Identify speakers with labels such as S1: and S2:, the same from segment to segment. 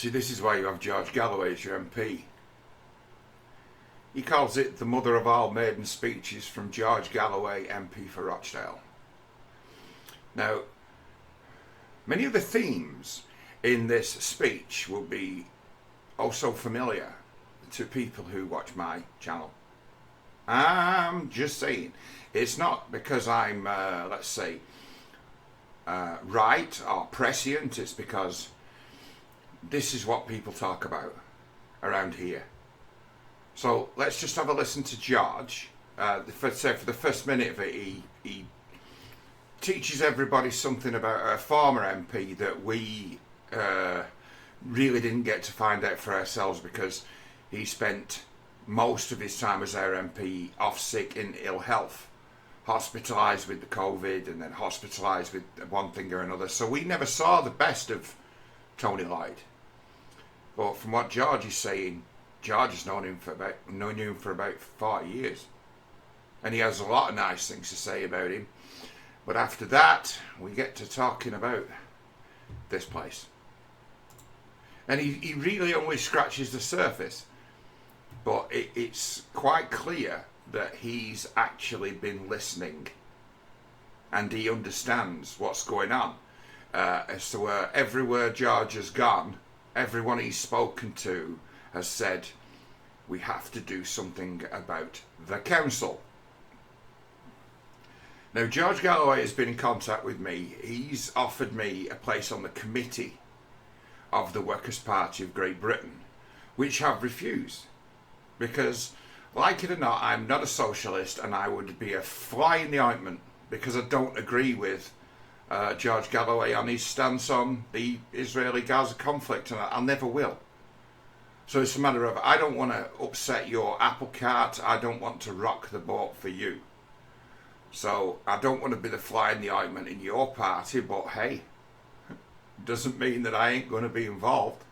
S1: See, this is why you have George Galloway as your MP. He calls it the mother of all maiden speeches, from George Galloway, MP for Rochdale. Now, many of the themes in this speech will be also familiar to people who watch my channel. I'm just saying, it's not because I'm, let's say, right or prescient. It's because this is what people talk about around here. So let's just have a listen to George. For the first minute of it, he teaches everybody something about a former MP that we really didn't get to find out for ourselves, because he spent most of his time as our MP off sick in ill health, hospitalised with the COVID, and then hospitalised with one thing or another. So we never saw the best of Tony Lloyd. But from what George is saying, George has known him for about 40 years, and he has a lot of nice things to say about him. But after that, we get to talking about this place, and he really only scratches the surface. But it's quite clear that he's actually been listening, and he understands what's going on. As to where everywhere George has gone, everyone he's spoken to has said, we have to do something about the council. Now, George Galloway has been in contact with me. He's offered me a place on the committee of the Workers' Party of Great Britain, which I've refused. Because, like it or not, I'm not a socialist, and I would be a fly in the ointment, because I don't agree with George Galloway on his stance on the Israeli-Gaza conflict, and I never will. So it's a matter of, I don't want to upset your apple cart, I don't want to rock the boat for you. So I don't want to be the fly in the ointment in your party, but hey, doesn't mean that I ain't going to be involved.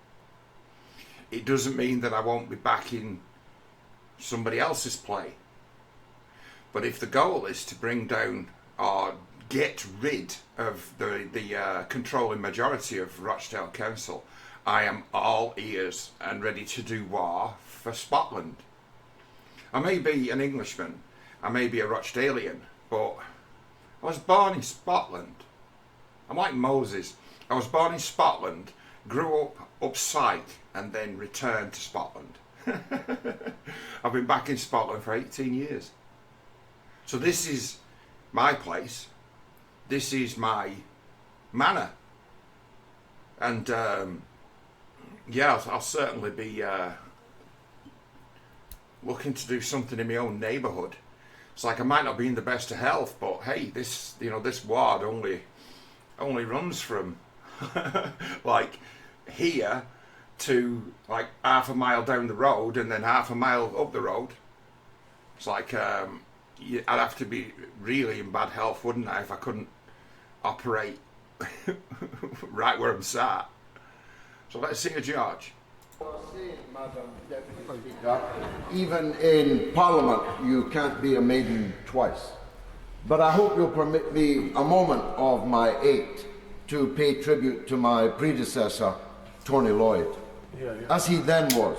S1: It doesn't mean that I won't be backing somebody else's play. But if the goal is to bring down or get rid of the controlling majority of Rochdale Council, I am all ears and ready to do war for Scotland. I may be an Englishman, I may be a Rochdalian, but I was born in Scotland. I'm like Moses. I was born in Scotland, grew up upside, and then returned to Scotland. I've been back in Scotland for 18 years. So this is my place. This is my manor. And yeah, I'll certainly be looking to do something in my own neighbourhood. It's like I might not be in the best of health, but hey, this ward only runs from like here to like half a mile down the road, and then half a mile up the road. It's like I'd have to be really in bad health, wouldn't I, if I couldn't operate right where I'm sat. So let's see a George.
S2: Madam Deputy Speaker, even in Parliament you can't be a maiden twice. But I hope you'll permit me a moment of my 8 to pay tribute to my predecessor, Tony Lloyd, as he then was,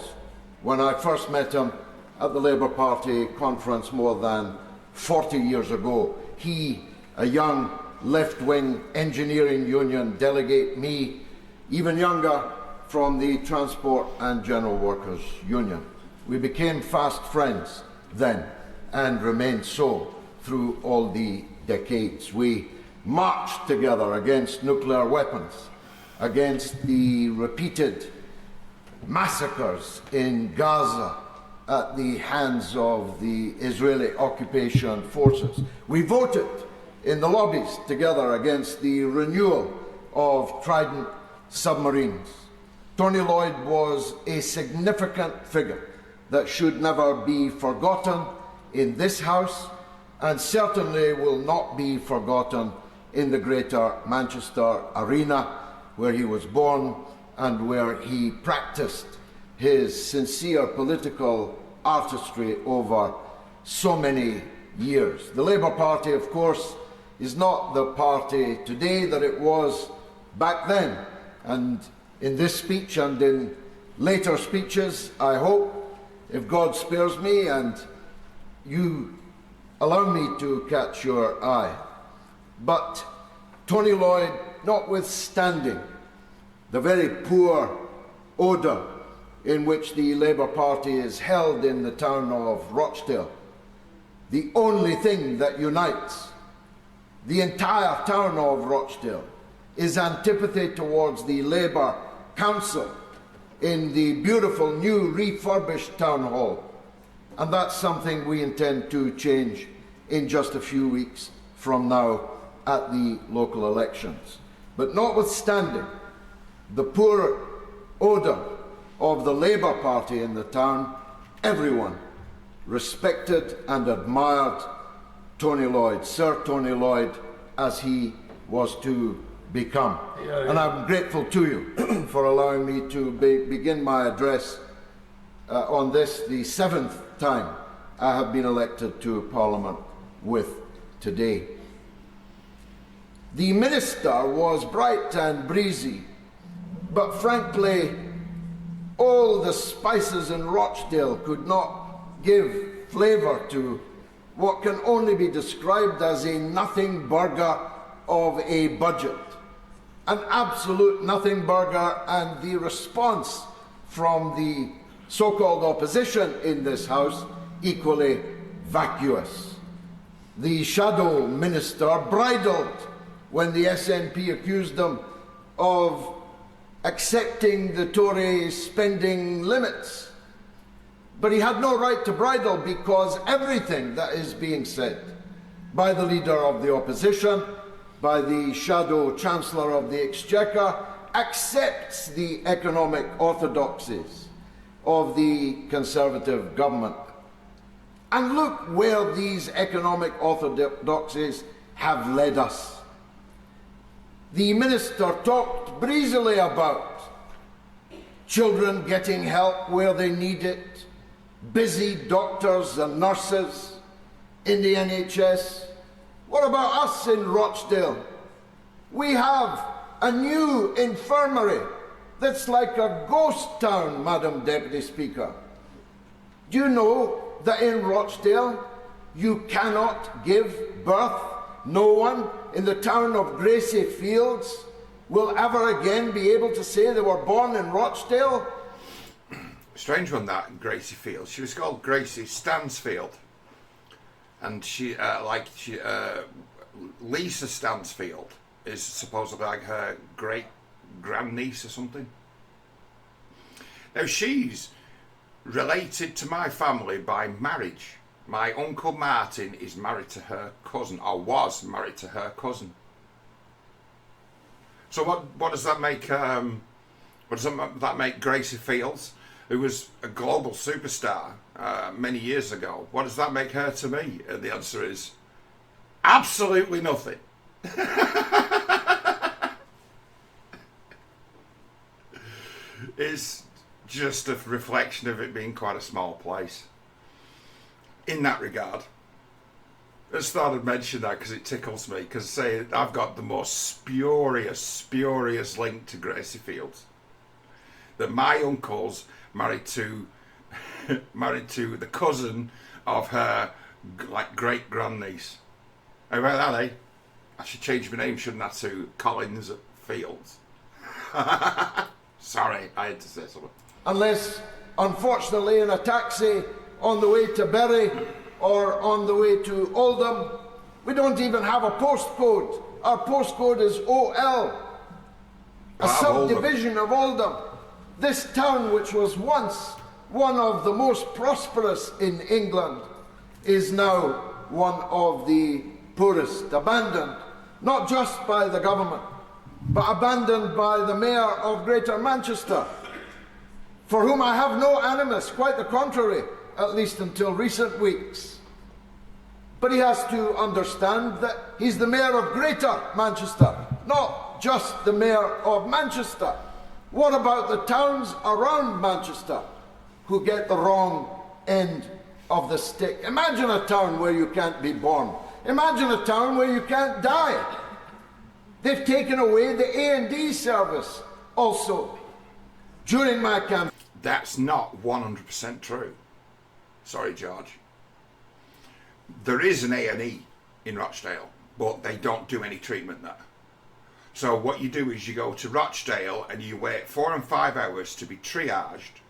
S2: when I first met him at the Labour Party conference more than 40 years ago. He, a young left-wing engineering union delegate, me, even younger, from the Transport and General Workers Union. We became fast friends then, and remained so through all the decades. We marched together against nuclear weapons, against the repeated massacres in Gaza at the hands of the Israeli occupation forces. We voted in the lobbies together against the renewal of Trident submarines. Tony Lloyd was a significant figure that should never be forgotten in this House, and certainly will not be forgotten in the Greater Manchester arena, where he was born and where he practiced his sincere political artistry over so many years. The Labour Party, of course, is not the party today that it was back then, and in this speech and in later speeches, I hope, if God spares me and you allow me to catch your eye. But Tony Lloyd, notwithstanding the very poor odour in which the Labour Party is held in the town of Rochdale, the only thing that unites the entire town of Rochdale is antipathy towards the Labour Council in the beautiful new refurbished town hall. And that's something we intend to change in just a few weeks from now at the local elections. But notwithstanding the poor odour of the Labour Party in the town, everyone respected and admired Tony Lloyd, Sir Tony Lloyd, as he was to become. And I'm grateful to you for allowing me to begin my address on this, the 7th time I have been elected to Parliament with today. The minister was bright and breezy, but frankly, all the spices in Rochdale could not give flavour to what can only be described as a nothing burger of a budget. An absolute nothing burger, and the response from the so-called opposition in this House equally vacuous. The shadow minister bridled when the SNP accused them of accepting the Tory spending limits. But he had no right to bridle, because everything that is being said by the leader of the opposition, by the shadow Chancellor of the Exchequer, accepts the economic orthodoxies of the Conservative government. And look where these economic orthodoxies have led us. The minister talked breezily about children getting help where they need it, busy doctors and nurses in the NHS. What about us in Rochdale? We have a new infirmary that's like a ghost town, Madam Deputy Speaker. Do you know that in Rochdale you cannot give birth? No one in the town of Gracie Fields will ever again be able to say they were born in Rochdale?
S1: Strange one, that, Gracie Fields. She was called Gracie Stansfield. And Lisa Stansfield is supposedly like her great-grandniece or something. Now, she's related to my family by marriage. My Uncle Martin is married to her cousin, or was married to her cousin. So what does that make? What does that make Gracie Fields, who was a global superstar many years ago? What does that make her to me? And the answer is absolutely nothing. It's just a reflection of it being quite a small place. In that regard, I just thought I'd mention that because it tickles me. Because say I've got the most spurious link to Gracie Fields. That my uncle's married to the cousin of her great grandniece. How about that, eh? I should change my name, shouldn't I, to Collins Fields? Sorry, I had to say something.
S2: Unless, unfortunately, in a taxi on the way to Bury or on the way to Oldham, we don't even have a postcode. Our postcode is OL, a subdivision of Oldham. This town, which was once one of the most prosperous in England, is now one of the poorest, abandoned, not just by the government, but abandoned by the Mayor of Greater Manchester, for whom I have no animus, quite the contrary, at least until recent weeks. But he has to understand that he's the Mayor of Greater Manchester, not just the Mayor of Manchester. What about the towns around Manchester who get the wrong end of the stick? Imagine a town where you can't be born. Imagine a town where you can't die. They've taken away the A&D service also During my campaign,
S1: That's not 100% true. Sorry, George. There is an A&E in Rochdale, but they don't do any treatment there. So what you do is you go to Rochdale and you wait 4 and 5 hours to be triaged,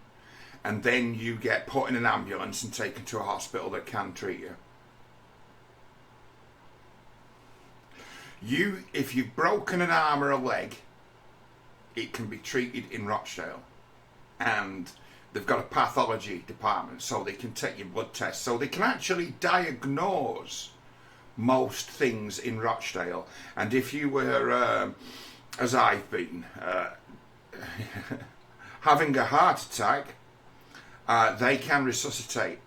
S1: and then you get put in an ambulance and taken to a hospital that can treat you. If you've broken an arm or a leg, it can be treated in Rochdale. And they've got a pathology department, so they can take your blood tests, so they can actually diagnose most things in Rochdale. And if you were, as I've been, having a heart attack, they can resuscitate.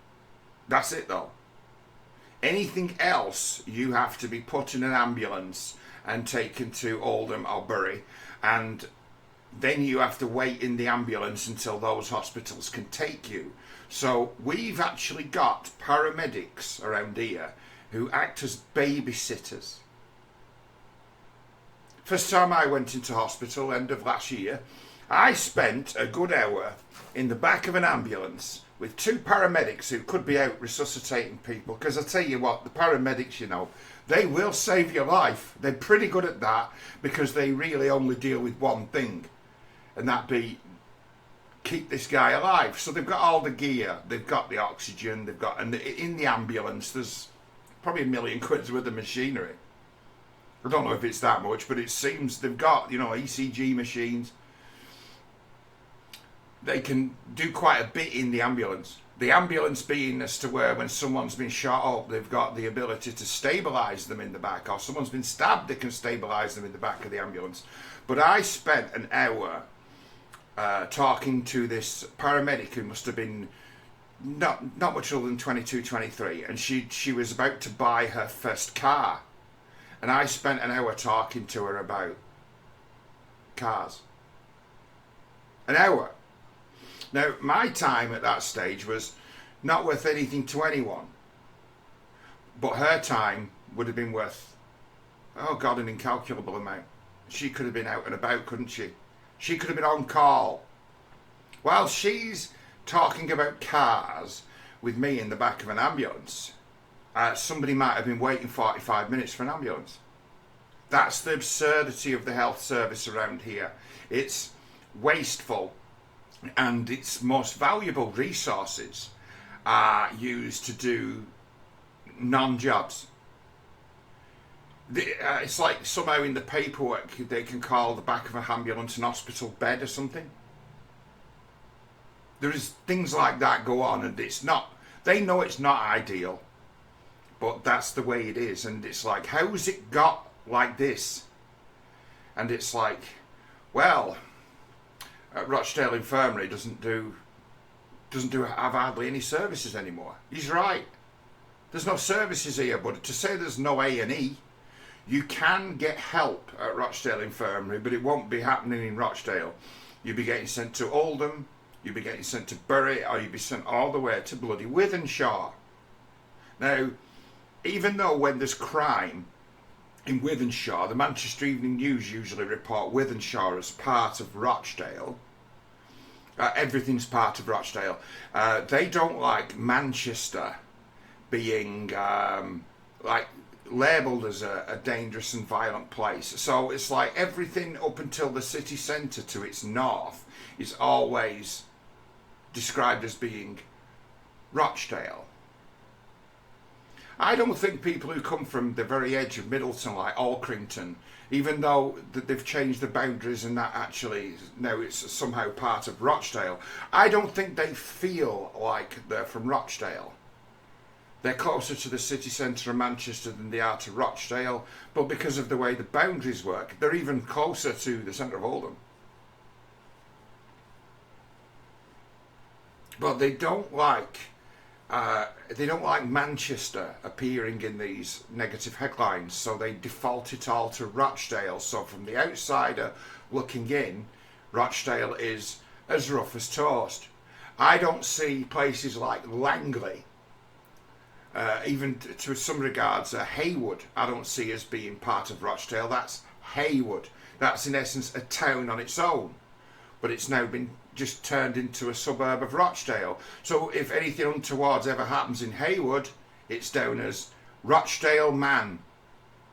S1: That's it though. Anything else, you have to be put in an ambulance and taken to Oldham or Bury, and then you have to wait in the ambulance until those hospitals can take you. So we've actually got paramedics around here who act as babysitters. First time I went into hospital, end of last year, I spent a good hour in the back of an ambulance with 2 paramedics who could be out resuscitating people. Because I tell you what, the paramedics, you know, they will save your life. They're pretty good at that because they really only deal with one thing, and that be keep this guy alive. So they've got all the gear, they've got the oxygen, they've got, and in the ambulance there's probably £1 million worth of machinery. I don't know if it's that much, but it seems they've got, you know, ECG machines. They can do quite a bit in the ambulance. The ambulance being as to where when someone's been shot up, they've got the ability to stabilise them in the back, or someone's been stabbed, they can stabilise them in the back of the ambulance. But I spent an hour talking to this paramedic who must have been not much older than 22, 23, and she was about to buy her first car, and I spent an hour talking to her about cars. An hour. Now, my time at that stage was not worth anything to anyone, but her time would have been worth, oh God, an incalculable amount. She could have been out and about, couldn't she? She could have been on call. While she's talking about cars with me in the back of an ambulance, somebody might have been waiting 45 minutes for an ambulance. That's the absurdity of the health service around here. It's wasteful, and its most valuable resources are used to do non-jobs. It's like somehow in the paperwork they can call the back of an ambulance an hospital bed or something. There is things like that go on, and it's not, they know it's not ideal, but that's the way it is. And it's like, how's it got like this? And it's like, well, Rochdale Infirmary doesn't have hardly any services anymore. He's right. There's no services here, but to say there's no A&E, you can get help at Rochdale Infirmary, but it won't be happening in Rochdale. You'll be getting sent to Oldham, you'll be getting sent to Bury, or you'll be sent all the way to bloody Wythenshawe. Now, even though when there's crime in Wythenshawe, the Manchester Evening News usually report Wythenshawe as part of Rochdale. Everything's part of Rochdale. They don't like Manchester being like labelled as a dangerous and violent place. So it's like everything up until the city centre to its north is always described as being Rochdale. I don't think people who come from the very edge of Middleton, like Alcrington, even though they've changed the boundaries and that actually now it's somehow part of Rochdale, I don't think they feel like they're from Rochdale. They're closer to the city centre of Manchester than they are to Rochdale, but because of the way the boundaries work, they're even closer to the centre of Oldham. But they don't like Manchester appearing in these negative headlines, so they default it all to Rochdale. So from the outsider looking in, Rochdale is as rough as toast. I don't see places like Langley, even to some regards Haywood, I don't see as being part of Rochdale. That's Haywood. That's in essence a town on its own. but it's now been just turned into a suburb of Rochdale. So if anything untoward ever happens in Haywood, it's down as Rochdale man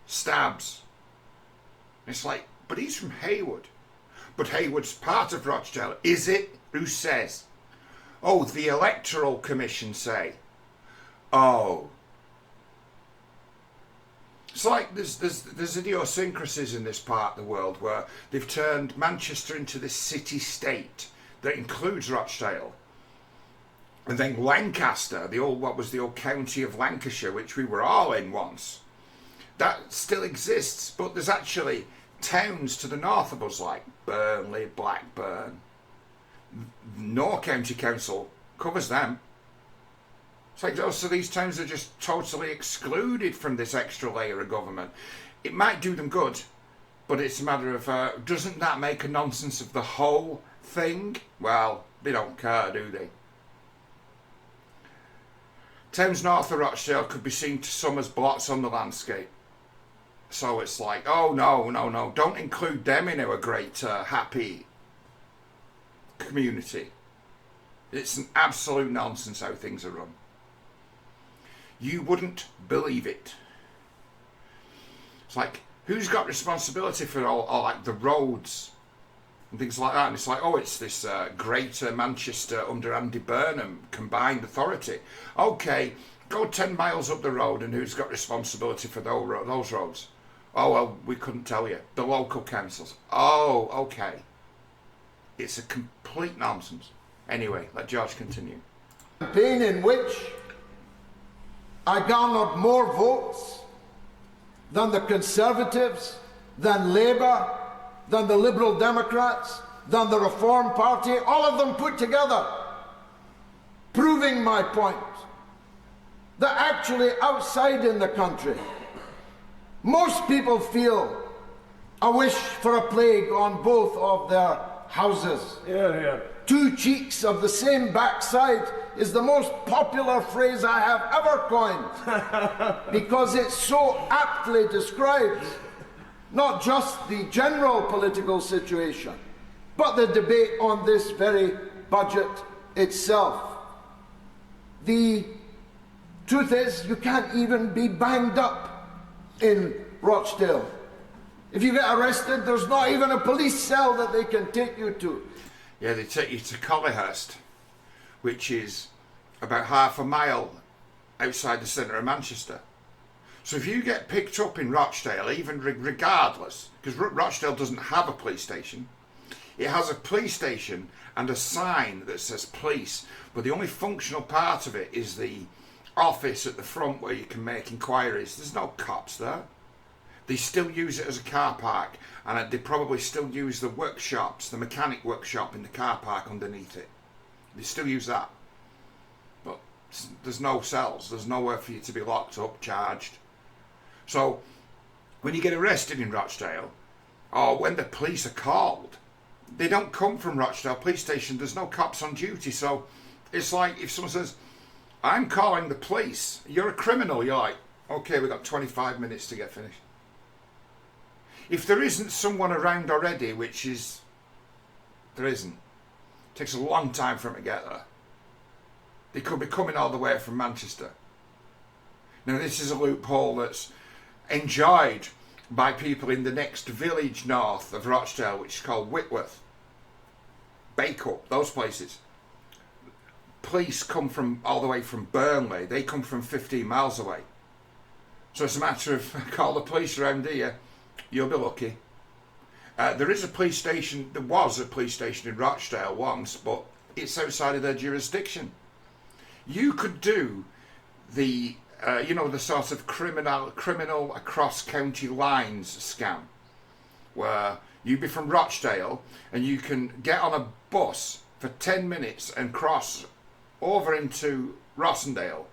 S1: stabs. It's like, but he's from Haywood. But Haywood's part of Rochdale. Is it? Who says? Oh, the Electoral Commission say. Oh. It's like there's idiosyncrasies in this part of the world where they've turned Manchester into this city-state that includes Rochdale. And then Lancaster, what was the old county of Lancashire, which we were all in once. That still exists, but there's actually towns to the north of us like Burnley, Blackburn. No county council covers them. It's like, oh, so these towns are just totally excluded from this extra layer of government. It might do them good, but it's a matter of, doesn't that make a nonsense of the whole thing? Well, they don't care, do they? Towns north of Rochdale could be seen to some as blots on the landscape. So it's like, oh no, don't include them in our great happy community. It's an absolute nonsense how things are run. You wouldn't believe it. It's like, who's got responsibility for all like the roads and things like that? And it's like, oh, it's this Greater Manchester under Andy Burnham combined authority. Okay, go 10 miles up the road, and who's got responsibility for those roads? Oh, well, we couldn't tell you. The local councils. Oh, okay. It's a complete nonsense. Anyway, let George continue.
S2: Campaign in which I garnered more votes than the Conservatives, than Labour, than the Liberal Democrats, than the Reform Party, all of them put together, proving my point that actually outside in the country, most people feel a wish for a plague on both of their houses.
S3: Yeah.
S2: Two cheeks of the same backside is the most popular phrase I have ever coined because it so aptly describes not just the general political situation, but the debate on this very budget itself. The truth is, you can't even be banged up in Rochdale. If you get arrested, there's not even a police cell that they can take you to.
S1: Yeah, they take you to Collyhurst, which is about half a mile outside the centre of Manchester. So if you get picked up in Rochdale, even regardless, because Rochdale doesn't have a police station, it has a police station and a sign that says police, but the only functional part of it is the office at the front where you can make inquiries. There's no cops there. They still use it as a car park, and they probably still use the workshops, the mechanic workshop in the car park underneath it. They still use that. But there's no cells. There's nowhere for you to be locked up, charged. So when you get arrested in Rochdale, or when the police are called, they don't come from Rochdale police station. There's no cops on duty. So it's like if someone says, I'm calling the police, you're a criminal. You're like, okay, we've got 25 minutes to get finished. If there isn't someone around already, which is, there isn't. It takes a long time for them to get there. They could be coming all the way from Manchester. Now this is a loophole that's enjoyed by people in the next village north of Rochdale, which is called Whitworth, Bacup, those places. Police come from all the way from Burnley. They come from 15 miles away. So it's a matter of call the police around here. You'll be lucky. There is a police station. There was a police station in Rochdale once, but it's outside of their jurisdiction. You could do the, the sort of criminal across county lines scam, where you'd be from Rochdale and you can get on a bus for 10 minutes and cross over into Rossendale,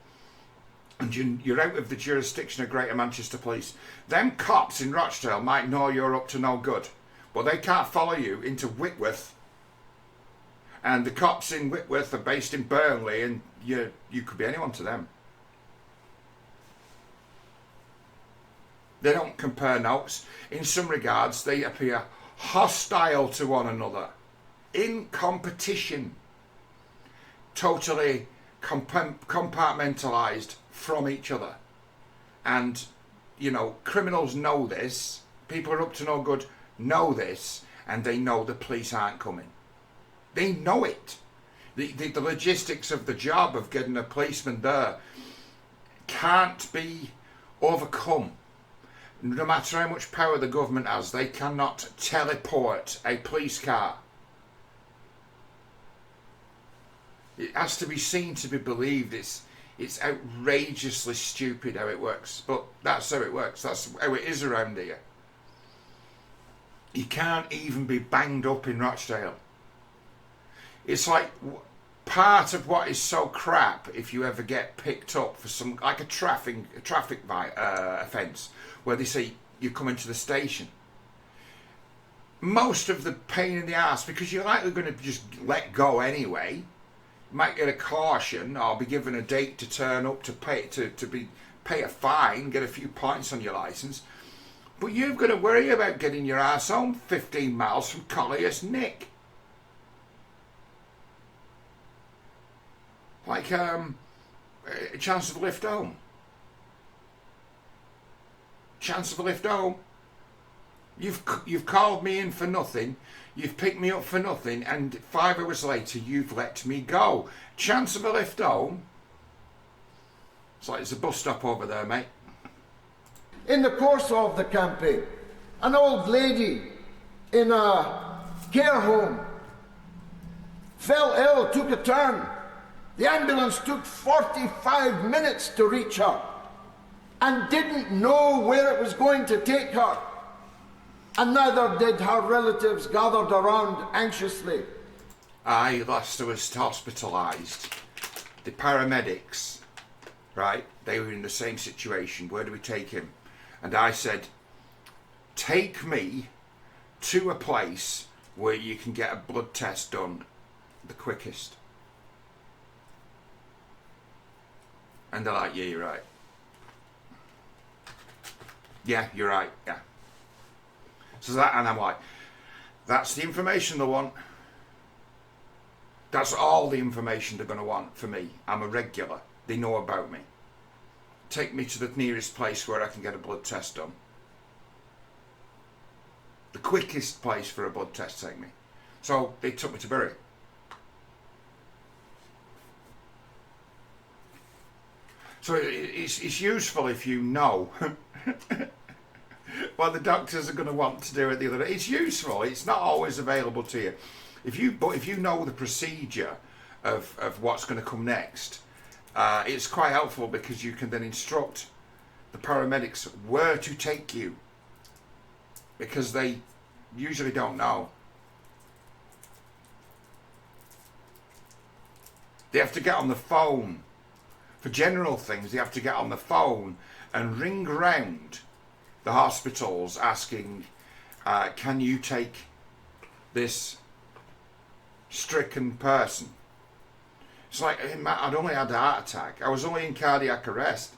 S1: and you're out of the jurisdiction of Greater Manchester Police. Them cops in Rochdale might know you're up to no good, but they can't follow you into Whitworth. And the cops in Whitworth are based in Burnley, and you could be anyone to them. They don't compare notes. In some regards, they appear hostile to one another. in competition, totally compartmentalized from each other. And, you know, criminals know this, people are up to no good know this, and they know the police aren't coming. They know it. The logistics of the job of getting a policeman there can't be overcome. No matter how much power the government has, they cannot teleport a police car. It has to be seen to be believed. It's outrageously stupid how it works, but that's how it works. That's how it is around here. You can't even be banged up in Rochdale. It's like part of what is so crap if you ever get picked up for some, like a traffic offence, where they say you come into the station. Most of the pain in the ass, because you're likely going to just let go anyway. You might get a caution or be given a date to turn up to pay a fine, get a few points on your licence. But you've got to worry about getting your ass home 15 miles from Collier's Nick. Like a chance of a lift home. Chance of a lift home. You've called me in for nothing. You've picked me up for nothing, and 5 hours later you've let me go. Chance of a lift home. It's like there's a bus stop over there, mate.
S2: In the course of the campaign, an old lady in a care home fell ill, took a turn. The ambulance took 45 minutes to reach her and didn't know where it was going to take her. And neither did her relatives gathered around anxiously.
S1: Aye, Lester was hospitalised. The paramedics, right, they were in the same situation. Where do we take him? And I said, take me to a place where you can get a blood test done the quickest. And they're like, yeah, you're right. Yeah, you're right, yeah. So that, and I'm like, that's the information they want. That's all the information they're going to want for me. I'm a regular. They know about me. Take me to the nearest place where I can get a blood test done. The quickest place for a blood test, take me. So they took me to Bury. So it's useful if you know what the doctors are going to want to do at the other day. It's useful. It's not always available to you. But if you know the procedure of what's going to come next, it's quite helpful, because you can then instruct the paramedics where to take you, because they usually don't know. They have to get on the phone. For general things, they have to get on the phone and ring round the hospitals asking, can you take this stricken person? It's like, I'd only had a heart attack. I was only in cardiac arrest.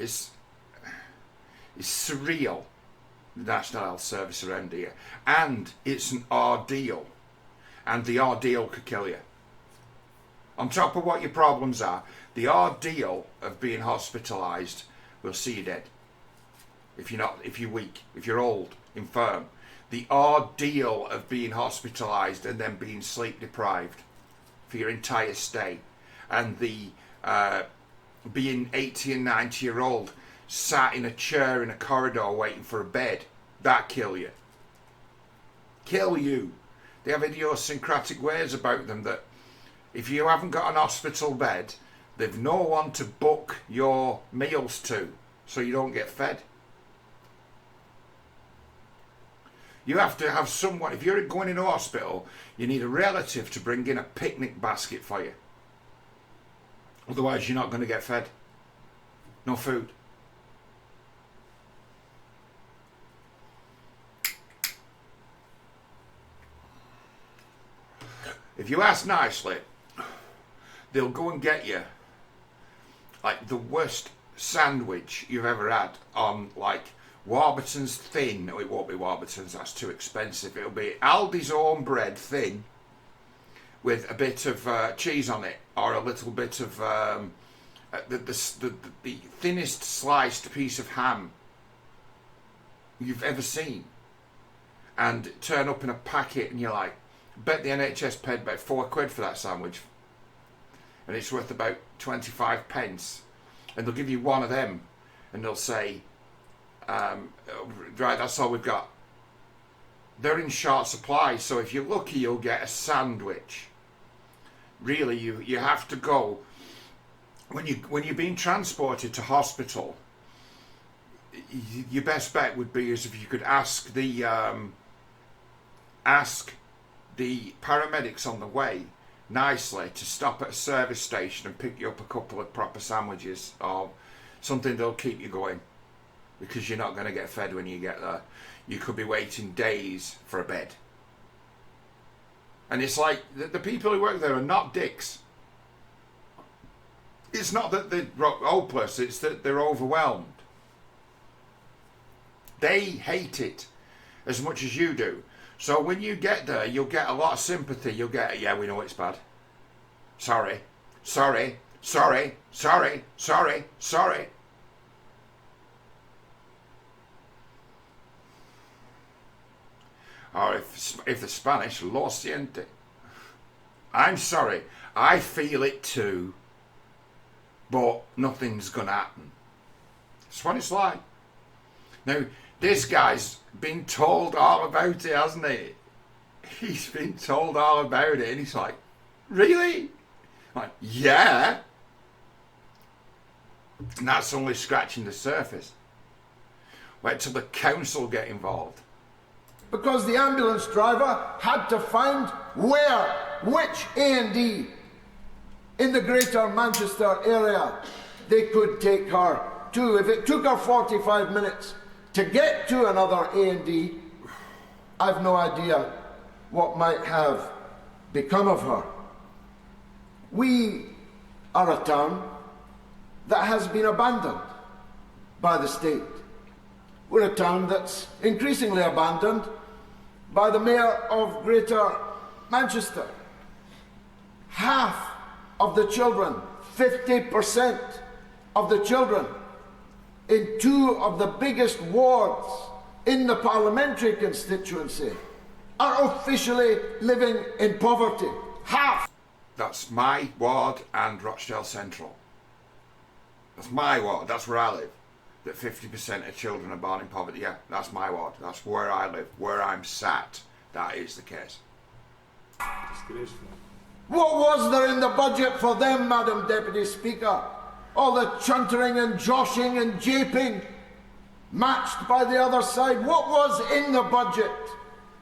S1: It's surreal, the National Health Service around here. And it's an ordeal. And the ordeal could kill you. On top of what your problems are, the ordeal of being hospitalised will see you dead. If you're weak, if you're old, infirm. The ordeal of being hospitalised and then being sleep deprived for your entire stay. And the being 80 and 90-year-old sat in a chair in a corridor waiting for a bed. That kill you. Kill you. They have idiosyncratic ways about them that if you haven't got an hospital bed, they've no one to book your meals to, so you don't get fed. You have to have someone, if you're going into hospital, you need a relative to bring in a picnic basket for you. Otherwise, you're not going to get fed. No food. If you ask nicely, they'll go and get you like the worst sandwich you've ever had on like Warburton's thin. No, it won't be Warburton's, that's too expensive. It'll be Aldi's own bread, thin, with a bit of cheese on it, or a little bit of the thinnest sliced piece of ham you've ever seen, and turn up in a packet, and you're like, bet the NHS paid about £4 for that sandwich, and it's worth about 25 pence, and they'll give you one of them, and they'll say, right, that's all we've got. They're in short supply, so if you're lucky, you'll get a sandwich. Really, you have to go when you're being transported to hospital. Your best bet would be is if you could ask the paramedics on the way nicely to stop at a service station and pick you up a couple of proper sandwiches or something that'll keep you going, because you're not going to get fed when you get there. You could be waiting days for a bed. And it's like, the people who work there are not dicks. It's not that they're hopeless, it's that they're overwhelmed. They hate it as much as you do. So when you get there, you'll get a lot of sympathy. You'll get, yeah, we know it's bad. Sorry, sorry, sorry, sorry, sorry, sorry. Or if the Spanish, lo siente. I'm sorry, I feel it too, but nothing's gonna happen. That's what it's like. Now, this guy's been told all about it, hasn't he? He's been told all about it, and he's like, really? I'm like, yeah. And that's only scratching the surface. Wait till the council get involved.
S2: Because the ambulance driver had to find which A&E in the greater Manchester area they could take her to. If it took her 45 minutes to get to another A&E, I've no idea what might have become of her. We are a town that has been abandoned by the state. We're a town that's increasingly abandoned by the Mayor of Greater Manchester. Half of the children, 50% of the children in two of the biggest wards in the parliamentary constituency are officially living in poverty. Half.
S1: That's my ward and Rochdale Central. That's my ward, that's where I live. That 50% of children are born in poverty. Yeah, that's my ward. That's where I live, where I'm sat. That is the case.
S2: What was there in the budget for them, Madam Deputy Speaker? All the chuntering and joshing and japing matched by the other side. What was in the budget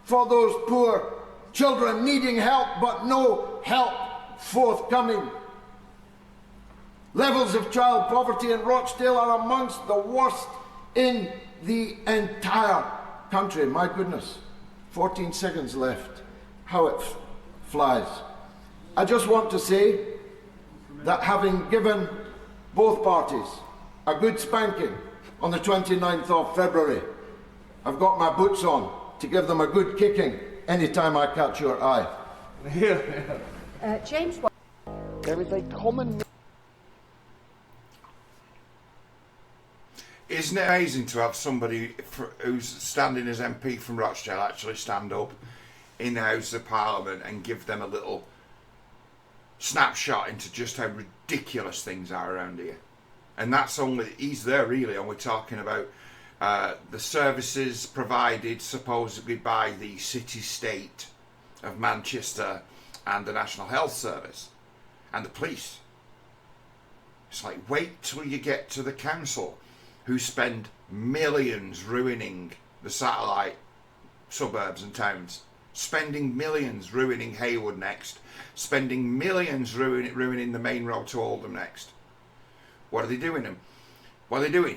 S2: for those poor children needing help but no help forthcoming? Levels of child poverty in Rochdale are amongst the worst in the entire country. My goodness, 14 seconds left. How it flies. I just want to say that having given both parties a good spanking on the 29th of February, I've got my boots on to give them a good kicking anytime I catch your eye.
S3: James,
S2: there is a common...
S1: Isn't it amazing to have somebody who's standing as MP from Rochdale actually stand up in the House of Parliament and give them a little snapshot into just how ridiculous things are around here? And that's only, he's there really, and we're talking about the services provided supposedly by the city-state of Manchester and the National Health Service and the police. It's like, wait till you get to the council, who spend millions ruining the satellite suburbs and towns, spending millions ruining Haywood next, spending millions ruining the main road to Oldham next. What are they doing them? What are they doing?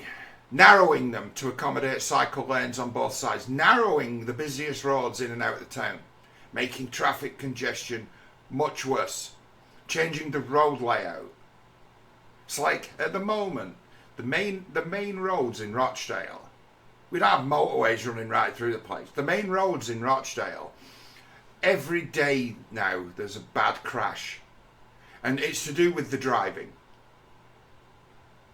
S1: Narrowing them to accommodate cycle lanes on both sides, narrowing the busiest roads in and out of the town, making traffic congestion much worse, changing the road layout. It's like, at the moment, the main roads in Rochdale We'd have motorways running right through the place. The main roads in Rochdale, every day now there's a bad crash. And it's to do with the driving.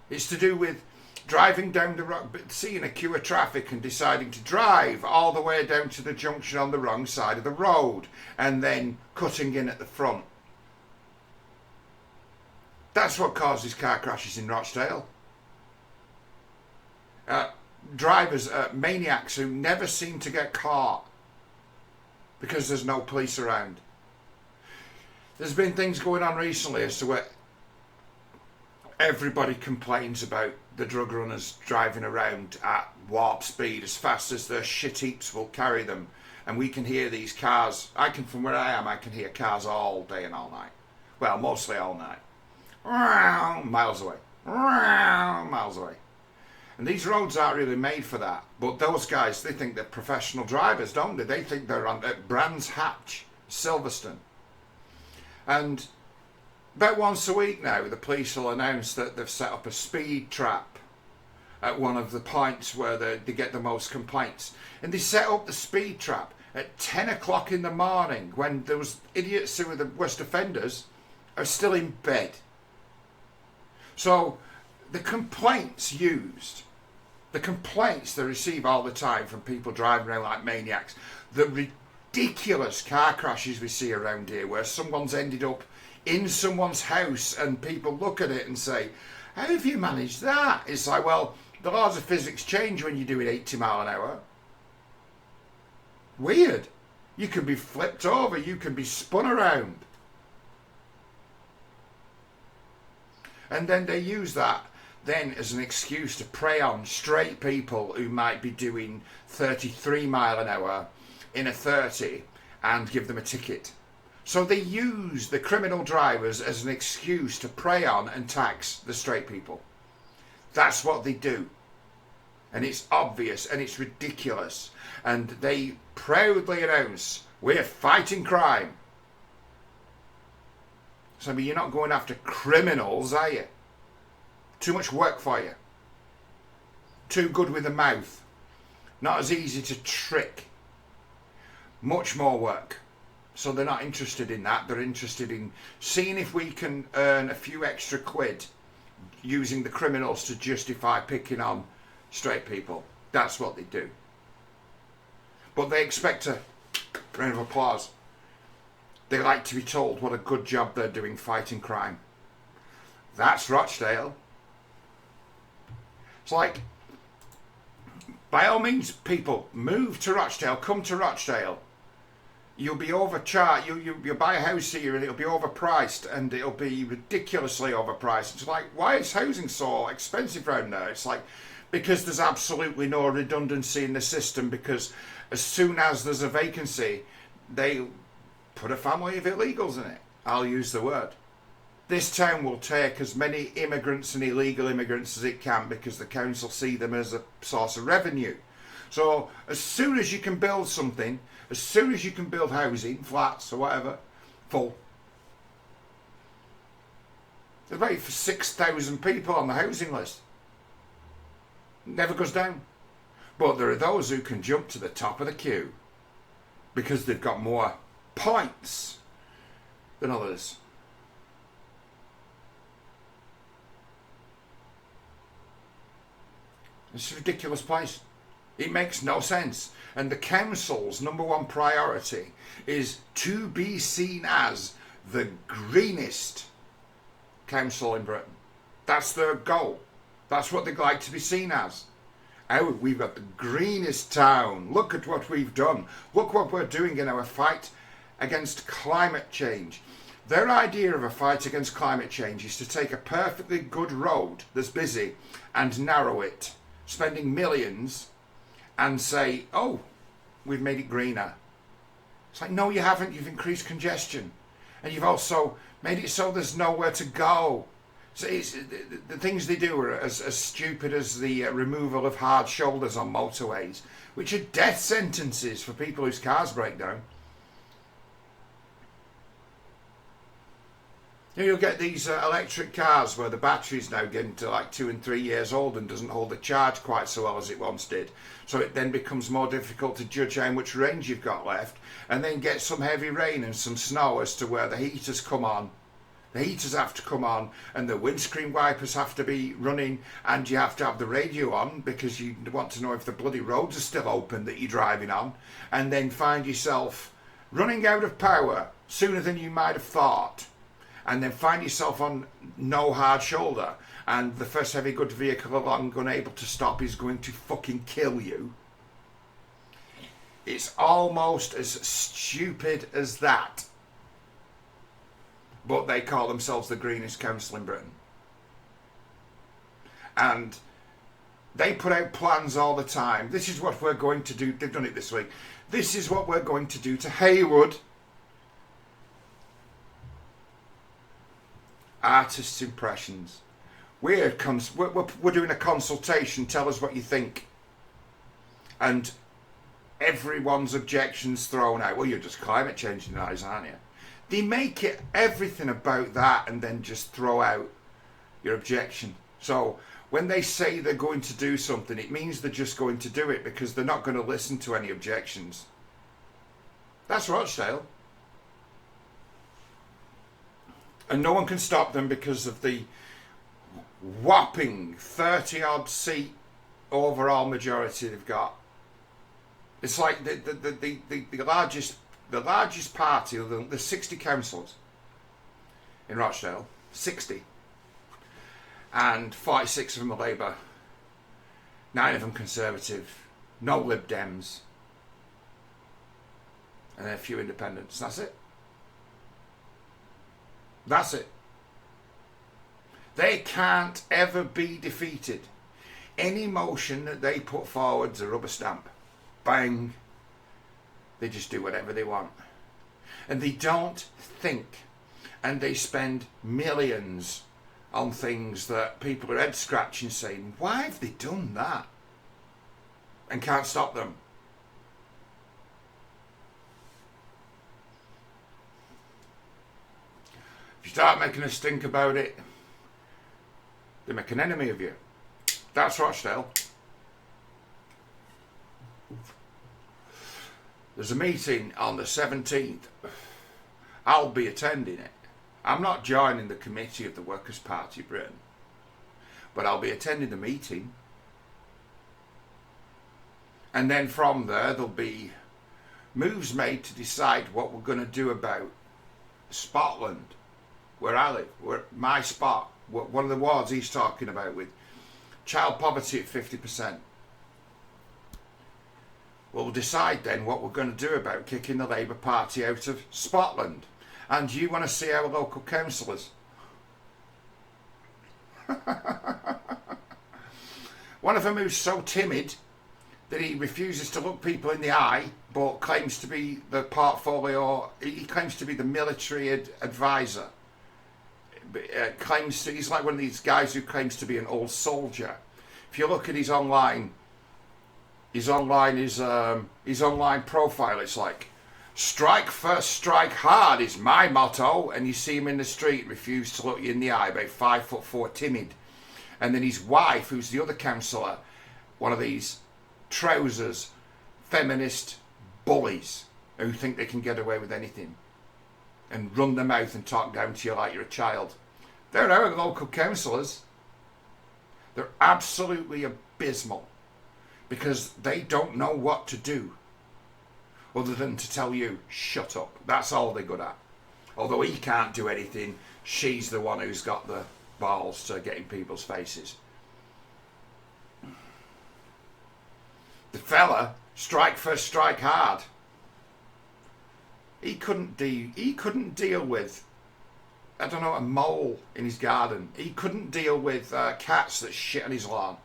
S1: It's to do with driving down the road, seeing a queue of traffic and deciding to drive all the way down to the junction on the wrong side of the road and then cutting in at the front. That's what causes car crashes in Rochdale. Drivers, maniacs who never seem to get caught because there's no police around. There's been things going on recently as to where everybody complains about the drug runners driving around at warp speed as fast as their shit heaps will carry them. And we can hear these cars. From where I am, I can hear cars all day and all night. Well, mostly all night. Miles away. Miles away. And these roads aren't really made for that. But those guys, they think they're professional drivers, don't they? They think they're on at Brands Hatch, Silverstone. And about once a week now, the police will announce that they've set up a speed trap at one of the points where they get the most complaints. And they set up the speed trap at 10 o'clock in the morning when those idiots who are the worst offenders are still in bed. So the complaints they receive all the time from people driving around like maniacs, the ridiculous car crashes we see around here where someone's ended up in someone's house and people look at it and say, how have you managed that? It's like, well, the laws of physics change when you're doing 80 mile an hour. Weird. You can be flipped over, you can be spun around. And then they use that then as an excuse to prey on straight people who might be doing 33 mile an hour in a 30 and give them a ticket. So they use the criminal drivers as an excuse to prey on and tax the straight people. That's what they do. And it's obvious and it's ridiculous. And they proudly announce, we're fighting crime. So I mean, you're not going after criminals, are you? Too much work for you. Too good with the mouth. Not as easy to trick. Much more work. So they're not interested in that. They're interested in seeing if we can earn a few extra quid using the criminals to justify picking on straight people. That's what they do. But they expect a round of applause. They like to be told what a good job they're doing fighting crime. That's Rochdale. It's like, by all means, people, move to Rochdale, come to Rochdale. You'll be overcharged. You'll buy a house here and it'll be overpriced and it'll be ridiculously overpriced. It's like, why is housing so expensive around there? It's like, because there's absolutely no redundancy in the system, because as soon as there's a vacancy, they put a family of illegals in it. I'll use the word. This town will take as many immigrants and illegal immigrants as it can because the council see them as a source of revenue. So as soon as you can build something, as soon as you can build housing, flats or whatever, full. There's about 6,000 people on the housing list. Never goes down. But there are those who can jump to the top of the queue because they've got more points than others. It's a ridiculous place. It makes no sense. And the council's number one priority is to be seen as the greenest council in Britain. That's their goal. That's what they'd like to be seen as. Oh, we've got the greenest town. Look at what we've done. Look what we're doing in our fight against climate change. Their idea of a fight against climate change is to take a perfectly good road that's busy and narrow it, spending millions, and say, oh, we've made it greener. It's like, no, you haven't. You've increased congestion. And you've also made it so there's nowhere to go. So it's, the things they do are as stupid as the removal of hard shoulders on motorways, which are death sentences for people whose cars break down. You'll get these electric cars where the battery's now getting to like 2 and 3 years old and doesn't hold the charge quite so well as it once did. So it then becomes more difficult to judge how much range you've got left, and then get some heavy rain and some snow as to where the heaters come on. The heaters have to come on, and the windscreen wipers have to be running, and you have to have the radio on because you want to know if the bloody roads are still open that you're driving on, and then find yourself running out of power sooner than you might have thought, and then find yourself on no hard shoulder, and the first heavy good vehicle along unable to stop is going to fucking kill you. It's almost as stupid as that. But they call themselves the greenest council in Britain. And they put out plans all the time. This is what we're going to do. They've done it this week. This is what we're going to do to Haywood. Artists' impressions. We're doing a consultation. Tell us what you think. And everyone's objections thrown out. Well, you're just climate change deniers, aren't you? They make it everything about that and then just throw out your objection. So when they say they're going to do something, it means they're just going to do it because they're not going to listen to any objections. That's Rochdale. And no one can stop them because of the whopping 30-odd seat overall majority they've got. It's like the largest party, there's 60 councillors in Rochdale, 60, and 46 of them are Labour, 9 of them Conservative, no Lib Dems, and then a few independents. That's it. That's it. They can't ever be defeated. Any motion that they put forward's a rubber stamp. Bang. They just do whatever they want. And they don't think. And they spend millions on things that people are head scratching saying, why have they done that? And can't stop them. If you start making a stink about it, they make an enemy of you. That's Rochdale. There's a meeting on the 17th. I'll be attending it. I'm not joining the committee of the Workers' Party of Britain, but I'll be attending the meeting. And then from there, there'll be moves made to decide what we're going to do about Scotland, where I live, where my spot, one of the wards he's talking about with child poverty at 50%. We'll decide then what we're going to do about kicking the Labour Party out of Scotland. And you want to see our local councillors? One of them who's so timid that he refuses to look people in the eye, but claims to be the portfolio, he claims to be the military advisor. He's like one of these guys who claims to be an old soldier. If you look at his online profile, it's like, strike first, strike hard is my motto. And you see him in the street, refuse to look you in the eye, about 5'4", timid. And then his wife, who's the other councillor, one of these trousers, feminist bullies who think they can get away with anything and run their mouth and talk down to you like you're a child. They're our local councillors. They're absolutely abysmal because they don't know what to do other than to tell you, shut up. That's all they're good at. Although he can't do anything, she's the one who's got the balls to get in people's faces. The fella, strike first, strike hard. He couldn't deal with, I don't know, a mole in his garden. He couldn't deal with cats that shit on his lawn.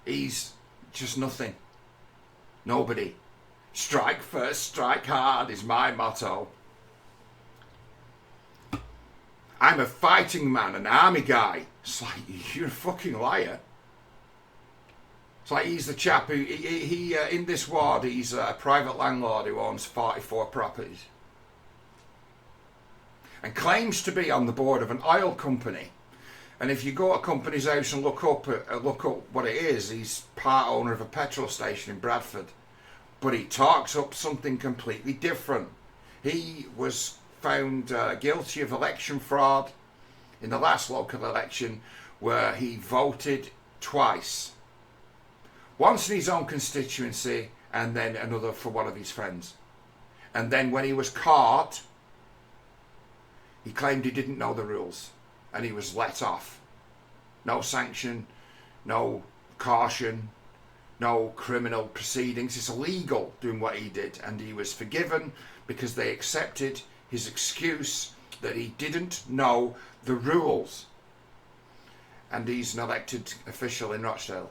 S1: He's just nothing. Nobody. Strike first, strike hard is my motto. I'm a fighting man, an army guy. It's like, you're a fucking liar. It's like he's the chap who, he in this ward, he's a private landlord who owns 44 properties. and claims to be on the board of an oil company. And if you go to a company's house and look up what it is, he's part owner of a petrol station in Bradford. But he talks up something completely different. He was found guilty of election fraud in the last local election, where he voted twice. Once in his own constituency and then another for one of his friends. And then when he was caught, he claimed he didn't know the rules and he was let off. No sanction, no caution, no criminal proceedings. It's illegal doing what he did, and he was forgiven because they accepted his excuse that he didn't know the rules. And he's an elected official in Rochdale,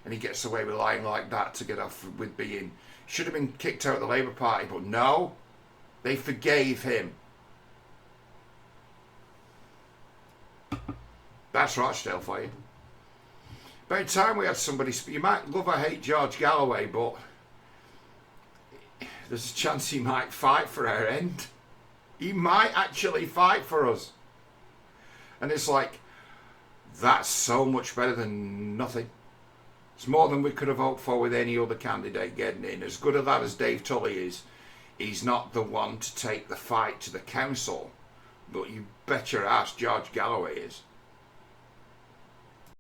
S1: and he gets away with lying like that to get off with being, should have been kicked out of the Labour Party, but no, they forgave him. That's Rochdale for you. By the time we had somebody, you might love or hate George Galloway, but there's a chance he might fight for our end. He might actually fight for us. And it's like, that's so much better than nothing. It's more than we could have hoped for with any other candidate getting in. As good a lad as Dave Tully is, he's not the one to take the fight to the council. But you bet your ass George Galloway is.